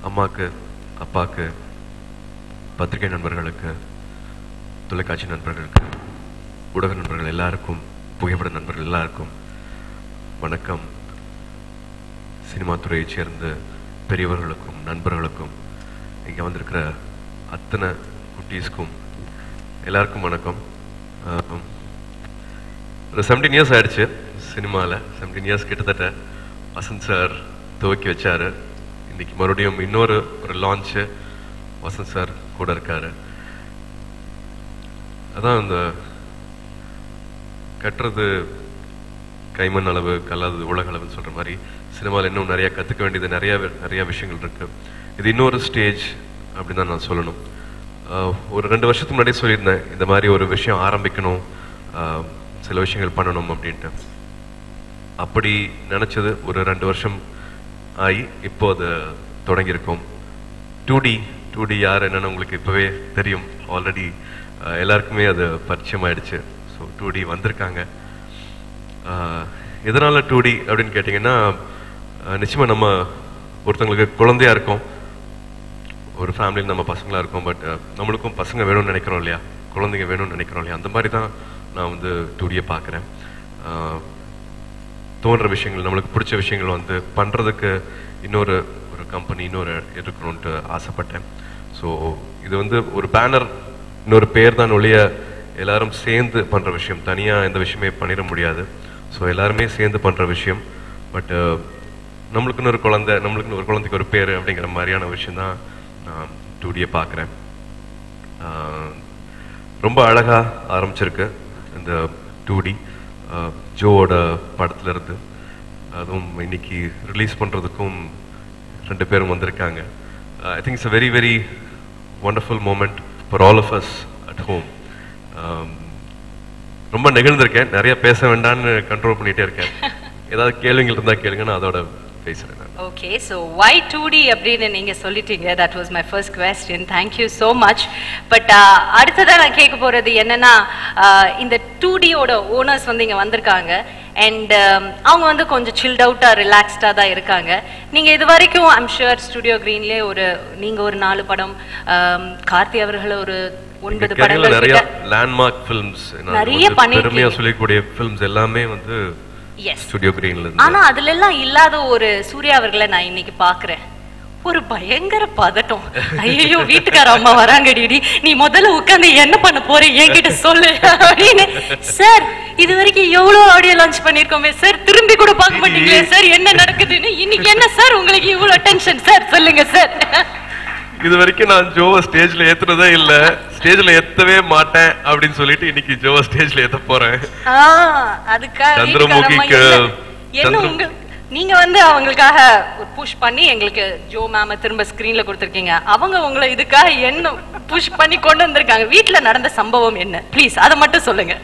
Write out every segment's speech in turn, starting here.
அம்மாக்கு, அப்பாக்கு, பத்திரிகை நண்பர்களுக்கு, தொலைக்காட்சி நண்பர்களுக்கு, ஊடக நண்பர்கள் எல்லாருக்கும், புகைப்பட நண்பர்கள் எல்லாருக்கும் வணக்கம். சினிமா துறையைச் சேர்ந்த பெரியவர்களுக்கும் நண்பர்களுக்கும் இங்கே வந்திருக்கிற அத்தனை குட்டீஸ்க்கும் எல்லாருக்கும் வணக்கம். ஒரு 17 இயர்ஸ் ஆயிடுச்சு சினிமாவில். 17 இயர்ஸ் கிட்டத்தட்ட வசந்த் சார் துவக்கி வச்சாரு. இன்னைக்கு மறுபடியும் இன்னொரு லான்ச்சு வசந்த் சார் கூட இருக்காரு. அதான் இந்த கட்டுறது கைமண் அளவு கல்லாதது உலக அளவுன்னு சொல்ற மாதிரி சினிமாவில் இன்னும் நிறைய கற்றுக்க வேண்டியது நிறைய விஷயங்கள் இருக்கு. இது இன்னொரு ஸ்டேஜ் அப்படின்னு தான் நான் சொல்லணும். ஒரு 2 வருஷத்துக்கு முன்னாடியே சொல்லியிருந்தேன் இந்த மாதிரி ஒரு விஷயம் ஆரம்பிக்கணும், சில விஷயங்கள் பண்ணணும் அப்படின்ட்டு. அப்படி நினைச்சது ஒரு 2 வருஷம் ஆகி இப்போ அது தொடங்கியிருக்கோம். 2D யார் என்னன்னு உங்களுக்கு இப்போவே தெரியும். ஆல்ரெடி எல்லாருக்குமே அது பரிச்சயமாயிடுச்சு. ஸோ 2D வந்திருக்காங்க. எதனால 2D அப்படின்னு கேட்டிங்கன்னா, நிச்சயமா நம்ம ஒருத்தங்களுக்கு குழந்தையா இருக்கோம், ஒரு ஃபேமிலியில் நம்ம பசங்களாக இருக்கோம். பட் நம்மளுக்கும் பசங்க வேணும்னு நினைக்கிறோம் இல்லையா, குழந்தைங்க வேணும்னு நினைக்கிறோம் இல்லையா, அந்த மாதிரி தான் நான் வந்து 2Dயை பார்க்குறேன். தோன்ற விஷயங்கள், நம்மளுக்கு பிடிச்ச விஷயங்கள் வந்து பண்ணுறதுக்கு இன்னொரு கம்பெனி இருக்கணும்ன்ட்டு ஆசைப்பட்டேன். ஸோ இது வந்து ஒரு பேனர், இன்னொரு பேர் தான் ஒழிய எல்லாரும் சேர்ந்து பண்ணுற விஷயம். தனியாக எந்த விஷயமே பண்ணிட முடியாது. ஸோ எல்லாருமே சேர்ந்து பண்ணுற விஷயம். பட் நம்மளுக்குன்னு ஒரு குழந்தை, நம்மளுக்குன்னு ஒரு குழந்தைக்கு ஒரு பேர் அப்படிங்கிற மாதிரியான விஷயம் தான் நான் 2Dயை பார்க்குறேன். ரொம்ப அழகாக ஆரம்பிச்சிருக்கு இந்த 2D. ஜோவோட படத்துல இருந்து, அதுவும் இன்னைக்கு ரிலீஸ் பண்ணுறதுக்கும் 2 பேரும் வந்திருக்காங்க. I think it's a very very wonderful moment for all of us at home. ரொம்ப நெகிழ்ந்திருக்கேன். நிறைய பேச வேண்டாம்னு கண்ட்ரோல் பண்ணிட்டே இருக்கேன். ஏதாவது கேள்விகள் இருந்தால் கேளுங்க, நான் அதோட பேசுறேன். Okay, so why 2D அப்படின்னு நீங்க சொல்லிட்டீங்க. That was my first question. Thank you so much. But அடுத்ததா நான் கேட்க போறது என்னன்னா, இந்த 2D ஓட ஓனர்ஸ் வந்து இங்க வந்திருக்காங்க. அண்ட் அவங்க வந்து கொஞ்சம் சில்ட் அவுட்டா ரிலாக்ஸ்டா தான் இருக்காங்க. நீங்க இது வரைக்கும் ஐம் ஷுர் ஸ்டுடியோ கிரீன்லேயே நீங்க ஒரு 4 படம், கார்த்தி அவர்கள் ஒரு 9 படங்கள், நிறைய லேண்ட்மார்க் ஃபிலிம்ஸ், நிறைய பெருமையா சொல்லக்கூடிய ஃபிலிம்ஸ் எல்லாமே வந்து ஸ்டுடியோ கிரீன்ல இருந்து. ஆனா அதுல எல்லாம் இல்லாத ஒரு சூர்யா அவர்களை நான் இன்னைக்கு பாக்குறேன். ஒரு பயங்கர பதட்டம். ஐயோ வீட்டுக்கார அம்மா வராங்கடி, நீ முதல்ல உட்கார்ந்து என்ன பண்ண போற என்கிட்ட சொல்லு அப்படின்னு. சார் இது வரைக்கும் எவ்வளவு ஆடியோ லான்ச் பண்ணிருக்கோமே சார், திரும்பி கூட பார்க்க மாட்டீங்களே சார், என்ன நடக்குதுன்னு. இன்னைக்கு என்ன சார் உங்களுக்கு இவ்வளவு டென்ஷன் சார், சொல்லுங்க சார். இது வரைக்கும் நான் ஜோவை ஸ்டேஜ்ல ஏத்துறதே இல்ல, ஸ்டேஜ்ல ஏத்தவே மாட்டேன் அப்படின்னு சொல்லிட்டு இன்னைக்கு ஜோவை ஸ்டேஜ்ல ஏத்த போறேன். சந்திரமுகிக்கு நீங்க வந்து அவங்களுக்காக ஒரு புஷ் பண்ணி எங்களுக்கு ஜோ மேம திரும்ப ஸ்கிரீன்ல கொடுத்திருக்கீங்க. அவங்க உங்களை இதுக்காக என்ன புஷ் பண்ணி கொண்டு வந்திருக்காங்க. வீட்டுல நடந்த சம்பவம் என்ன, ப்ளீஸ் அதை மட்டும் சொல்லுங்க.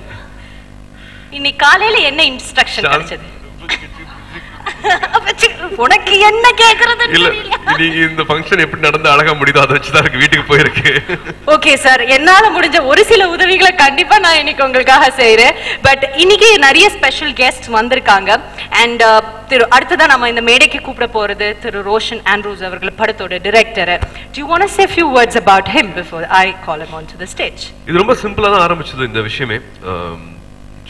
இன்னைக்கு காலையில என்ன இன்ஸ்ட்ரக்ஷன் கிடைச்சது? உனக்கு என்ன கேக்குறது இல்ல, நீங்க இந்த ஃபங்க்ஷன் எப்படி நடந்து அழகா முடியுதோ அதை வச்சுதான் இருக்கு வீட்டுக்கு போயிருக்கு. ஓகே சார், என்னால முடிஞ்ச ஒரு சில உதவிகளை கண்டிப்பா நான் இன்னைக்கு உங்களுக்காக செய்யறேன். பட் இன்னைக்கு நிறைய ஸ்பெஷல் கெஸ்ட் வந்திருக்காங்க. அண்ட் அடுத்ததான் நம்ம இந்த மேடைக்கு கூப்பிட போறது திரு ரோஷன் ஆண்ட்ரூஸ் அவர்கள், படத்தோட director. Do you want to say a few words about him before I call him onto the stage? இது ரொம்ப சிம்பிளா தான் ஆரம்பிச்சது இந்த விஷயமே.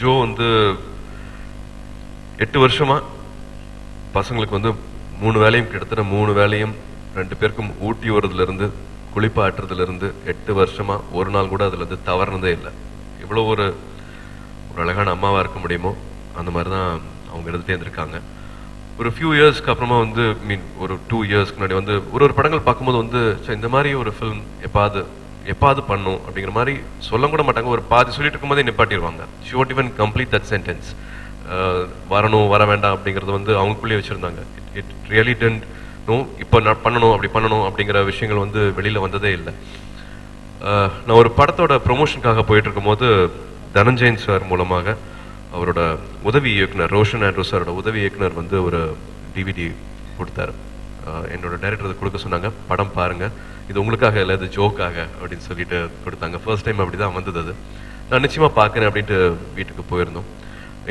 ஜோ வந்து 8 வருஷமா பசங்களுக்கு வந்து 3 வேலையும், கிட்டத்தட்ட 3 வேலையும் 2 பேருக்கும் ஊட்டி வரதுல இருந்து குளிப்பாட்டுறதுல இருந்து 8 வருஷமா ஒரு நாள் கூட அதுல இருந்து தவறுனதே இல்லை. இவ்வளோ ஒரு அழகான அம்மாவா இருக்க முடியுமோ அந்த மாதிரி தான் அவங்க எடுத்துட்டே இருந்திருக்காங்க. ஒரு ஃபியூ இயர்ஸ்க்கு அப்புறமா வந்து ஒரு 2 இயர்ஸ்க்கு முன்னாடி வந்து ஒரு படங்கள் பார்க்கும்போது வந்து இந்த மாதிரி ஒரு ஃபிலிம் எப்பாவது பண்ணும் அப்படிங்கிற மாதிரி சொல்ல கூட மாட்டாங்க. ஒரு பாதி சொல்லிட்டு இருக்கும்போதே நிப்பாட்டிடுவாங்க. She won't even complete that sentence. வரணும் வர வேண்டாம் அப்படிங்கறது வந்து அவங்களுக்குள்ளேயே வச்சிருந்தாங்க. இட் ரியலி டென்ட் நோ இப்போ நான் பண்ணணும் அப்படி பண்ணணும் அப்படிங்கிற விஷயங்கள் வந்து வெளியில வந்ததே இல்லை. நான் ஒரு படத்தோட ப்ரொமோஷனுக்காக போயிட்டு இருக்கும்போது தனஞ்சயன் சார் மூலமாக அவரோட உதவி இயக்குனர் ரோஷன் ஆண்ட்ரூஸ் சாரோட உதவி இயக்குனர் வந்து ஒரு DVD கொடுத்தாரு. என்னோட டைரக்டர் கொடுக்க சொன்னாங்க, படம் பாருங்க, இது உங்களுக்காக இல்லை, இது ஜோக்காக அப்படின்னு சொல்லிட்டு கொடுத்தாங்க. ஃபர்ஸ்ட் டைம் அப்படிதான் வந்தது. அது நான் நிச்சயமா பார்க்கறேன் அப்படின்ட்டு வீட்டுக்கு போயிருந்தோம்.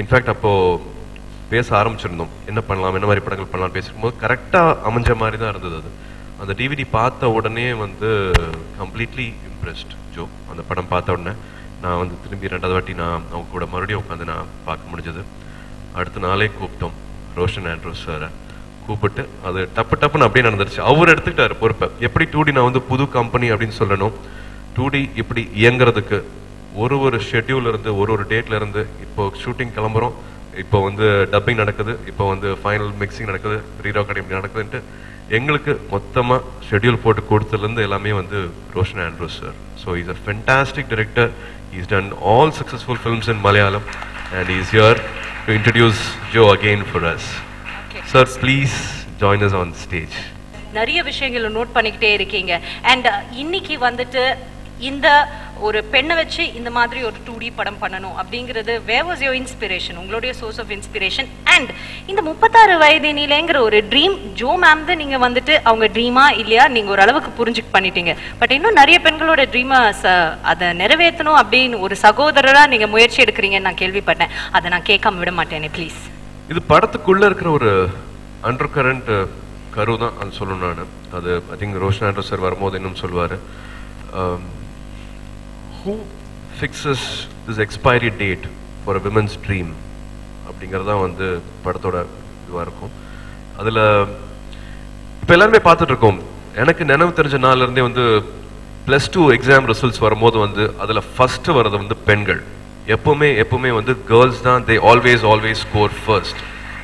இன்ஃபேக்ட் அப்போ பேச ஆரம்பிச்சிருந்தோம், என்ன பண்ணலாம், என்ன மாதிரி படங்கள் பண்ணலாம் பேசிருக்கும் போது கரெக்டாக அமைஞ்ச மாதிரி தான் இருந்தது. அது அந்த டிவிடி பார்த்த உடனே வந்து கம்ப்ளீட்லி இம்ப்ரெஸ்ட் ஜோ. அந்த படம் பார்த்த உடனே நான் வந்து திரும்பி 2வது வாட்டி நான் அவங்க கூட மறுபடியும் உட்காந்து நான் பார்க்க முடிஞ்சது. அடுத்த நாளே கூப்பிட்டோம் ரோஷன் ஆண்ட்ரூஸ் சாரை. கூப்பிட்டு அது டப்புன்னு அப்படியே நடந்துருச்சு. அவர் எடுத்துக்கிட்டாரு பொறுப்பை. எப்படி 2D நான் வந்து புது கம்பெனி அப்படின்னு சொல்லணும், 2D இப்படி இயங்குறதுக்கு ஒரு ஷெட்யூல் இருந்து ஒரு டேட்ல இருந்து இப்போ ஷூட்டிங் கிளம்புறோம், இப்போ வந்து டப்பிங் நடக்குது, இப்போ வந்து ஃபைனல் மிக்சிங் நடக்குது, ரீரெக்கார்டிங் நடக்குதுன்ட்டு எங்களுக்கு மொத்தமா ஷெட்யூல் போட்டு கொடுத்ததுலேருந்து எல்லாமே வந்து Roshan Andrews sir. So is a fantastic director. He's done all successful films in Malayalam and he's here to introduce Joe again for us. Okay. Sir, please join us on stage. நிறைய விஷயங்களை note பண்ணிக்கிட்டே இருக்கீங்க. And இன்னைக்கு வந்துட்டு இந்த ஒரு பெண்ணை வச்சு இந்த மாதிரி ஒரு 2D படம் பண்ணணும் அப்படிங்கிறது where was your inspiration? உங்களுடைய சோர்ஸ் ஆஃப் இன்ஸ்பிரேஷன். அண்ட் இந்த 36 வயதினிலேங்கிற ஒரு ட்ரீம் ஜோ மேம் தான் நீங்க வந்துட்டு அவங்க ட்ரீமா இல்லையா நீங்க ஒரு அளவுக்கு புரிஞ்சுக்கு பண்ணிட்டீங்க. பட் இன்னும் நிறைய பெண்களோட ட்ரீமை அதை நிறைவேற்றணும் அப்படின்னு ஒரு சகோதரரா நீங்க முயற்சி எடுக்கிறீங்கன்னு நான் கேள்விப்பட்டேன். அதை நான் கேட்காம விட மாட்டேனே ப்ளீஸ். இது படத்துக்குள்ள இருக்கிற ஒரு அண்டர் கரண்ட் கரு தான் அது சொல்லணும். நான் அது I think Roshan Andrews sir வரும்போது இன்னும் சொல்லுவாரு, who fixes this expiry date for a women's dream அப்படிங்கறத வந்து படத்தோட இதுவா இருக்கும். அதுல இப்ப எல்லாருமே பார்த்துட்டு இருக்கோம். எனக்கு நினைவு தெரிஞ்ச நாள்ல இருந்தே வந்து +2 எக்ஸாம் ரிசல்ட்ஸ் வரும்போது வந்து அதுல ஃபர்ஸ்ட் வர்றது வந்து பெண்கள். எப்பவுமே வந்து கேர்ள்ஸ் தான், they always score first.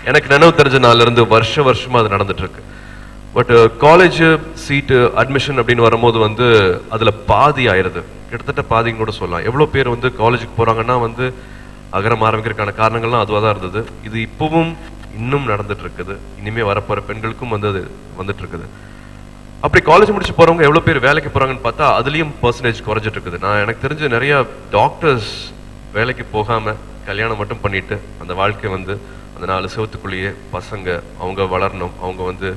எனக்கு நினைவு தெரிஞ்ச நாள்ல இருந்து வருஷமா அது நடந்துட்டு இருக்கு. பட் காலேஜ் சீட்டு அட்மிஷன் அப்படின்னு வரும்போது வந்து அதுல பாதி ஆயிருது, கிட்டத்தட்ட பாதின்னு கூட சொல்லலாம். எவ்வளவு பேர் வந்து காலேஜுக்கு போறாங்கன்னா வந்து அகரம் ஆரம்பிக்கிறதுக்கான காரணங்கள்லாம் அதுவாக தான் இருந்தது. இது இப்பவும் இன்னும் நடந்துட்டு இருக்குது. இனிமே வரப்போற பெண்களுக்கும் வந்து அது வந்துட்டு இருக்குது. அப்படி காலேஜ் முடிச்சு போறவங்க எவ்வளவு பேர் வேலைக்கு போறாங்கன்னு பார்த்தா அதுலயும் பர்சன்டேஜ் குறைஞ்சிட்டு இருக்குது. நான் எனக்கு தெரிஞ்ச நிறைய டாக்டர்ஸ் வேலைக்கு போகாம கல்யாணம் மட்டும் பண்ணிட்டு அந்த வாழ்க்கை வந்து அந்த 4 செவத்துக்குள்ளேயே பசங்க அவங்க வளரணும், அவங்க வந்து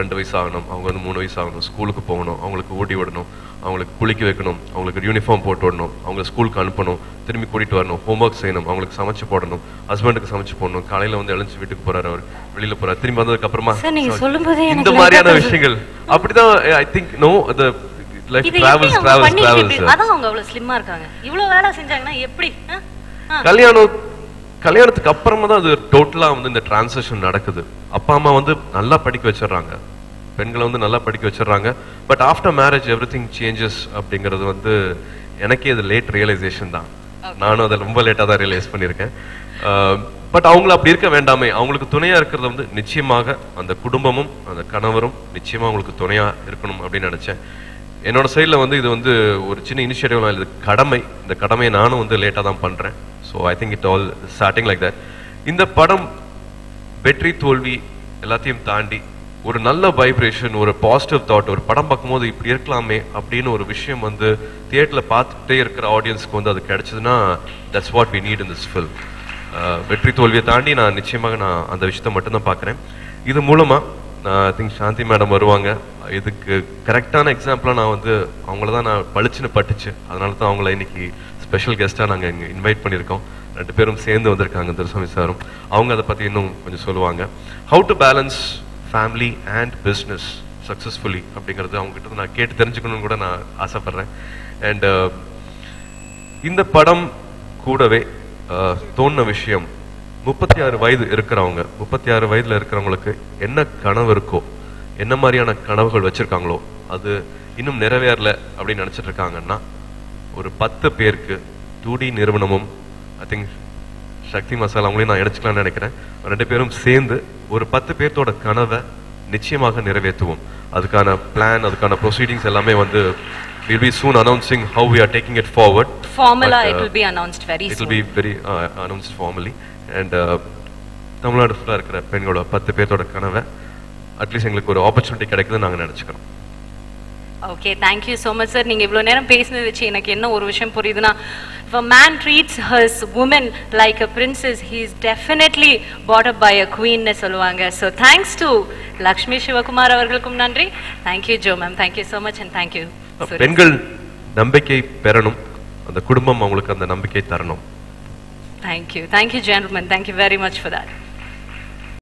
2 வயசு ஆகணும், அவங்க வந்து 3 வயசு ஆகணும், ஸ்கூலுக்கு போகணும், அவங்களுக்கு ஊட்டி விடணும், அவங்களுக்கு குளிக்க வைக்கணும், அவங்களுக்கு யூனிஃபார்ம் போட்டு விடணும், அவங்க ஸ்கூலுக்கு அனுப்பணும், திரும்பி கூட்டிட்டு வரணும், ஹோம்ஒர்க் செய்யணும், அவங்களுக்கு சமைச்சு போடணும், ஹஸ்பண்டுக்கு சமைச்சு போடணும், காலையில வந்து எழுந்து வீட்டுக்கு போறாரு, அவர் வெளியில போறாரு, திரும்பி வந்ததுக்கு அப்புறமா இந்த மாதிரியான விஷயங்கள். அப்படிதான் I think no the life travels. அதான் அவங்க அவ்வளவு ஸ்லிம்மா இருக்காங்க. இவ்வளவு வேலை செஞ்சாங்கன்னா எப்படி? கல்யாணத்துக்கு அப்புறமா தான் அது டோட்டலா வந்து இந்த டிரான்சிஷன் நடக்குது. அப்பா அம்மா வந்து நல்லா படிக்க வச்சிடறாங்க, பெண்களை வந்து நல்லா படிக்க வச்சிடறாங்க. But after marriage everything changes அப்படிங்கிறது வந்து எனக்கே அது லேட் ரியலைசேஷன் தான். நானும் அதை ரொம்ப லேட்டா தான் ரியலைஸ் பண்ணியிருக்கேன். பட் அவங்கள அப்படி இருக்க வேண்டாமே, அவங்களுக்கு துணையா இருக்கிறது வந்து நிச்சயமாக அந்த குடும்பமும் அந்த கணவரும் நிச்சயமா அவங்களுக்கு துணையா இருக்கணும் அப்படின்னு நினைச்சேன். என்னோட சைட்ல வந்து இது வந்து ஒரு சின்ன இனிஷியேட்டிவ், இது கடமை. இந்த கடமையை நானும் வந்து லேட்டா தான் பண்றேன். So I think it all starting like that. இந்த படம் வெற்றி தோல்வி எல்லாத்தையும் தாண்டி ஒரு நல்ல வைப்ரேஷன், ஒரு பாசிட்டிவ் தாட், ஒரு படம் பார்க்கும்போது இப்படி இருக்கலாமே அப்படின்னு ஒரு விஷயம் வந்து தியேட்டர்ல பார்த்துட்டே இருக்கிற ஆடியன்ஸ்க்கு வந்து அது கிடைச்சதுன்னா that's what we need in this film. வெற்றி தோல்வியை தாண்டி நான் நிச்சயமாக நான் அந்த விஷயத்த மட்டும்தான் பார்க்குறேன். இது மூலமா நான் ஐ திங்க் சாந்தி மேடம் வருவாங்க. இதுக்கு கரெக்டான எக்ஸாம்பிளாக நான் வந்து அவங்கள தான் நான் பளிச்சுன்னு பட்டுச்சு. அதனால தான் அவங்கள இன்னைக்கு ஸ்பெஷல் கெஸ்ட்டாக நாங்கள் இங்கே இன்வைட் பண்ணியிருக்கோம். 2 பேரும் சேர்ந்து வந்திருக்காங்க, துரைசாமி சாரும். அவங்க அதை பற்றி இன்னும் கொஞ்சம் சொல்லுவாங்க. How to balance family and business successfully அப்படிங்கிறது அவங்ககிட்ட நான் கேட்டு தெரிஞ்சுக்கணும்னு கூட நான் ஆசைப்படுறேன். அண்ட் இந்த படம் கூடவே தோணுன விஷயம், 36 வயது இருக்கிறவங்க, 36 வயதுல இருக்கிறவங்களுக்கு என்ன கனவு இருக்கோ, என்ன மாதிரியான கனவுகள் வச்சிருக்காங்களோ அது இன்னும் நிறைவேறல அப்படின்னு நினைச்சிட்டு இருக்காங்கன்னா ஒரு 10 பேருக்கு 2D நிறுவனமும் ஐ திங்க் சக்தி மசாலா அவங்களையும் நான் எடுத்துக்கலாம்னு நினைக்கிறேன். 2 பேரும் சேர்ந்து ஒரு 10 பேர்த்தோட கனவை நிச்சயமாக நிறைவேற்றுவோம். அதுக்கான பிளான், அதுக்கான ப்ரொசீடிங்ஸ் எல்லாமே வந்து we'll be soon announcing how we are taking it forward. Formula it will be announced very soon. It will be very announced formally. And Tamil Nadu ஃபுல்லாக இருக்கிற பெண்களோட 10 பேர்த்தோட கனவை அட்லீஸ்ட் எங்களுக்கு ஒரு ஆப்பர்ச்சுனிட்டி கிடைக்குதுன்னு நாங்கள் நினச்சிக்கிறோம். Okay, thank you so much sir. நீங்க இவ்வளவு நேரம் பேசினது வச்சு எனக்கு என்ன ஒரு விஷயம் புரியுதுன்னா, if a man treats his woman like a princess, he is definitely brought up by a queen னு சொல்லுவாங்க. So thanks to Lakshmi Sivakumar அவர்களுக்கும் நன்றி. Thank you Jo ma'am, thank you so much and thank you. பெண்கள் நம்பிக்கை பெறணும், அந்த குடும்பம் அவங்களுக்கு அந்த நம்பிக்கை தரணும். Thank you gentlemen, thank you very much for that.